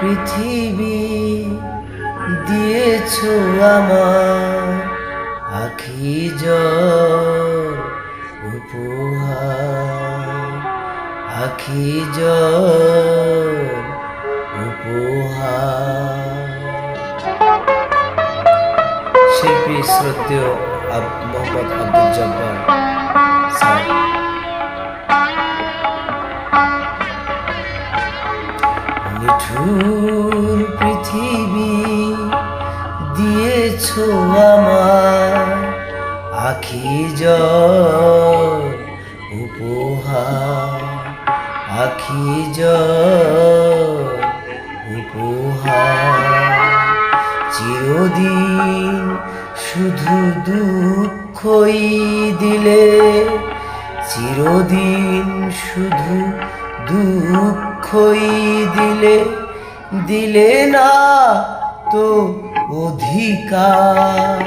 পৃথিবী দিয়েছ আমার আখি জল উপহার, আখি জল উপহার। শিল্পী শ্রদ্ধেয় মোহাম্মদ আব্দুল জব্বার স্যার। নিঠুর পৃথিবী দিয়েছ আমার আখি জল উপহার, আখি জল উপহার। চিরদিন শুধু দুঃখই দিলে, চিরদিন শুধু দুঃখই দিলে, দিলে না তো অধিকার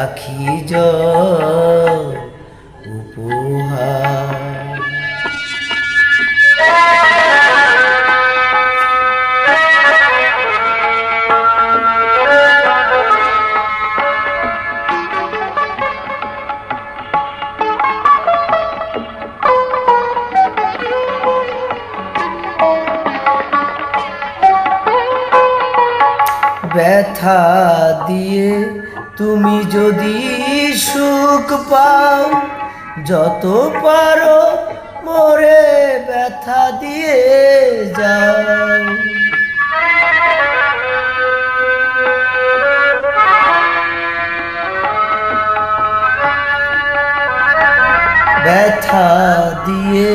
আখি জল উপহার। ব্যথা দিয়ে তুমি যদি সুখ পাও, যত পারো মোরে ব্যথা দিয়ে যাও। ব্যথা দিয়ে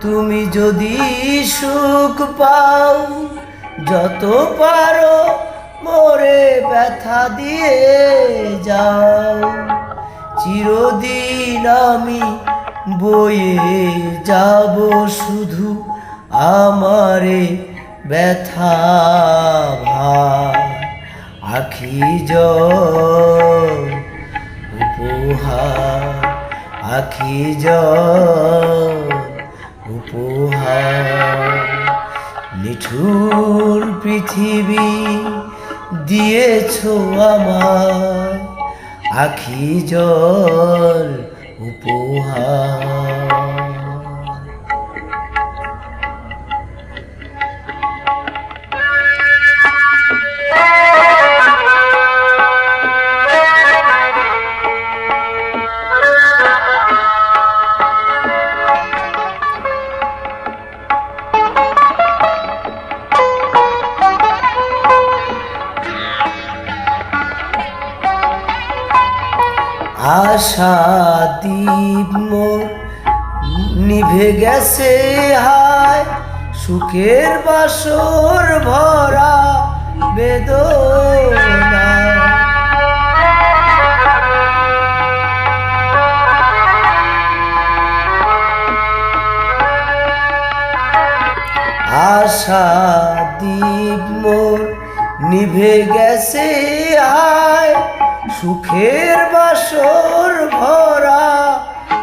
তুমি যদি সুখ পাও, যত পারো মোরে ব্যথা দিয়ে যাও। চিরদিন আমি বয়ে যাব শুধু আমারে ব্যথা ভার, আখি জল উপহার, আখি জল উপহার। নিঠুর পৃথিবী দিয়েছ আমার আখি জল উপহার। আশা দীপ মোর নিভে গেছে হায়, সুখের বাসর ভরা বেদনা। আশা দীপ মোর নিভে গেছে হায়, সুখের বাসর ভরা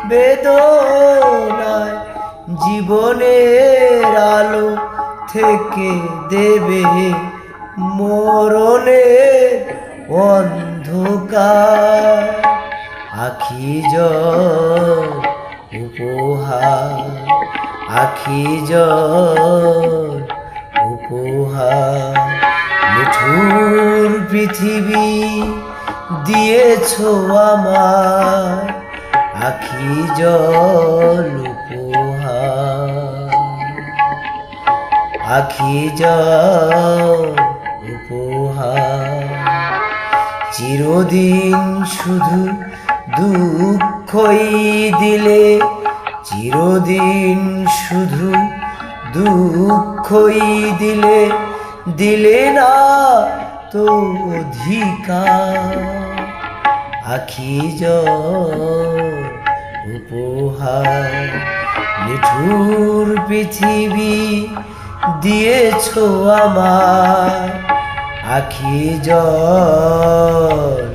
বেদনায়। জীবনের আলো থেকে দেবে মরণের অন্ধকার, আখি জল উপহার, আখি জল উপহার। নিঠুর পৃথিবী দিয়েছ আমার আখি জল উপহার, আখি জল উপহার। চিরদিন শুধু দুঃখই দিলে, চিরদিন শুধু দুঃখই দিলে, দিলে না তো অধিকার আখি জল উপহার। নিঠুর পৃথিবী দিয়েছ আমার আখি জল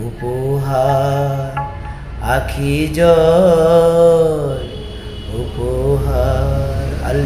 উপহার, আখি জল উপহার।